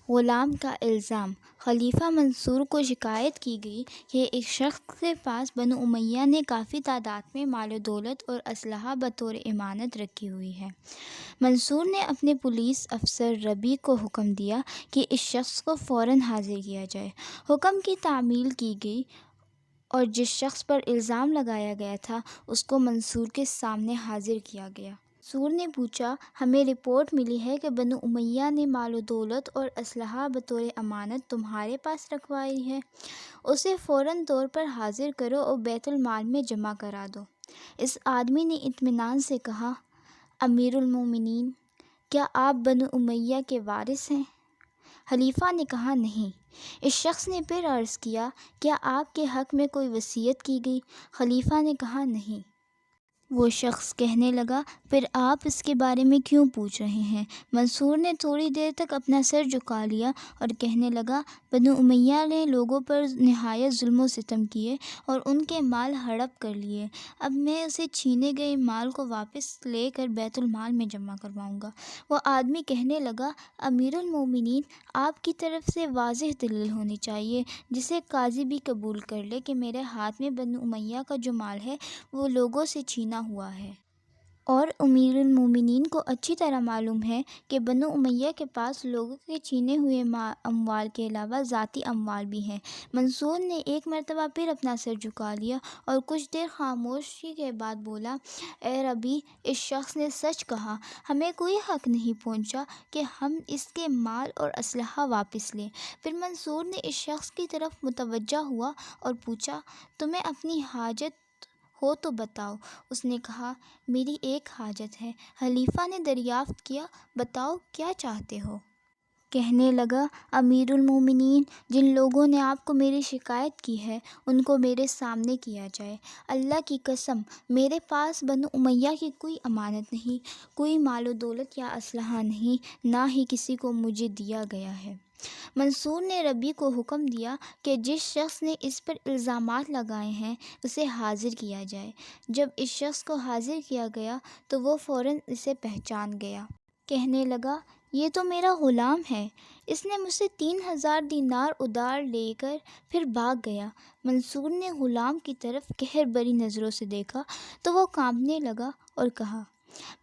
غلام کا الزام۔ خلیفہ منصور کو شکایت کی گئی کہ ایک شخص کے پاس بنو امیہ نے کافی تعداد میں مال و دولت اور اسلحہ بطور امانت رکھی ہوئی ہے۔ منصور نے اپنے پولیس افسر ربیع کو حکم دیا کہ اس شخص کو فوراً حاضر کیا جائے۔ حکم کی تعمیل کی گئی اور جس شخص پر الزام لگایا گیا تھا اس کو منصور کے سامنے حاضر کیا گیا۔ منصور نے پوچھا، ہمیں رپورٹ ملی ہے کہ بنو امیہ نے مال و دولت اور اسلحہ بطور امانت تمہارے پاس رکھوائی ہے، اسے فوراً طور پر حاضر کرو اور بیت المال میں جمع کرا دو۔ اس آدمی نے اطمینان سے کہا، امیر المومنین، کیا آپ بنو امیہ کے وارث ہیں؟ خلیفہ نے کہا، نہیں۔ اس شخص نے پھر عرض کیا، کیا آپ کے حق میں کوئی وصیت کی گئی؟ خلیفہ نے کہا، نہیں۔ وہ شخص کہنے لگا، پھر آپ اس کے بارے میں کیوں پوچھ رہے ہیں؟ منصور نے تھوڑی دیر تک اپنا سر جھکا لیا اور کہنے لگا، بنو امیہ نے لوگوں پر نہایت ظلم و ستم کیے اور ان کے مال ہڑپ کر لیے۔ اب میں اسے چھینے گئے مال کو واپس لے کر بیت المال میں جمع کرواؤں گا۔ وہ آدمی کہنے لگا، امیر المومنین، آپ کی طرف سے واضح دلیل ہونی چاہیے جسے قاضی بھی قبول کر لے کہ میرے ہاتھ میں بنو امیہ کا جو مال ہے وہ لوگوں سے چھینا ہوا ہے۔ اور امیر المومنین کو اچھی طرح معلوم ہے کہ بنو امیہ کے پاس لوگوں کے چھینے ہوئے اموال کے علاوہ ذاتی اموال بھی ہیں۔ منصور نے ایک مرتبہ پھر اپنا سر جھکا لیا اور کچھ دیر خاموشی کے بعد بولا، اے ربیع، اس شخص نے سچ کہا، ہمیں کوئی حق نہیں پہنچا کہ ہم اس کے مال اور اسلحہ واپس لیں۔ پھر منصور نے اس شخص کی طرف متوجہ ہوا اور پوچھا، تمہیں اپنی حاجت ہو تو بتاؤ۔ اس نے کہا، میری ایک حاجت ہے۔ خلیفہ نے دریافت کیا، بتاؤ کیا چاہتے ہو؟ کہنے لگا، امیر المومنین، جن لوگوں نے آپ کو میری شکایت کی ہے ان کو میرے سامنے کیا جائے۔ اللہ کی قسم، میرے پاس بنو امیہ کی کوئی امانت نہیں، کوئی مال و دولت یا اسلحہ نہیں، نہ ہی کسی کو مجھے دیا گیا ہے۔ منصور نے ربیع کو حکم دیا کہ جس شخص نے اس پر الزامات لگائے ہیں اسے حاضر کیا جائے۔ جب اس شخص کو حاضر کیا گیا تو وہ فوراً اسے پہچان گیا۔ کہنے لگا، یہ تو میرا غلام ہے، اس نے مجھ سے 3000 دینار ادھار لے کر پھر بھاگ گیا۔ منصور نے غلام کی طرف قہر بری نظروں سے دیکھا تو وہ کانپنے لگا اور کہا،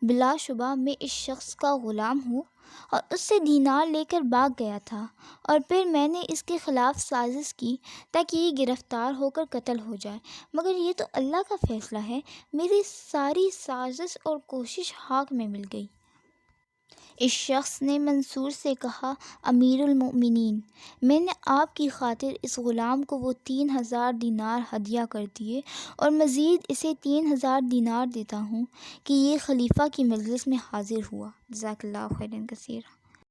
بلا شبہ میں اس شخص کا غلام ہوں اور اس سے دینار لے کر بھاگ گیا تھا، اور پھر میں نے اس کے خلاف سازش کی تاکہ یہ گرفتار ہو کر قتل ہو جائے، مگر یہ تو اللہ کا فیصلہ ہے، میری ساری سازش اور کوشش خاک میں مل گئی۔ اس شخص نے منصور سے کہا، امیر المومنین، میں نے آپ کی خاطر اس غلام کو وہ 3000 دینار ہدیہ کر دیے اور مزید اسے 3000 دینار دیتا ہوں کہ یہ خلیفہ کی مجلس میں حاضر ہوا۔ جزاک اللہ خیرا کثیرا۔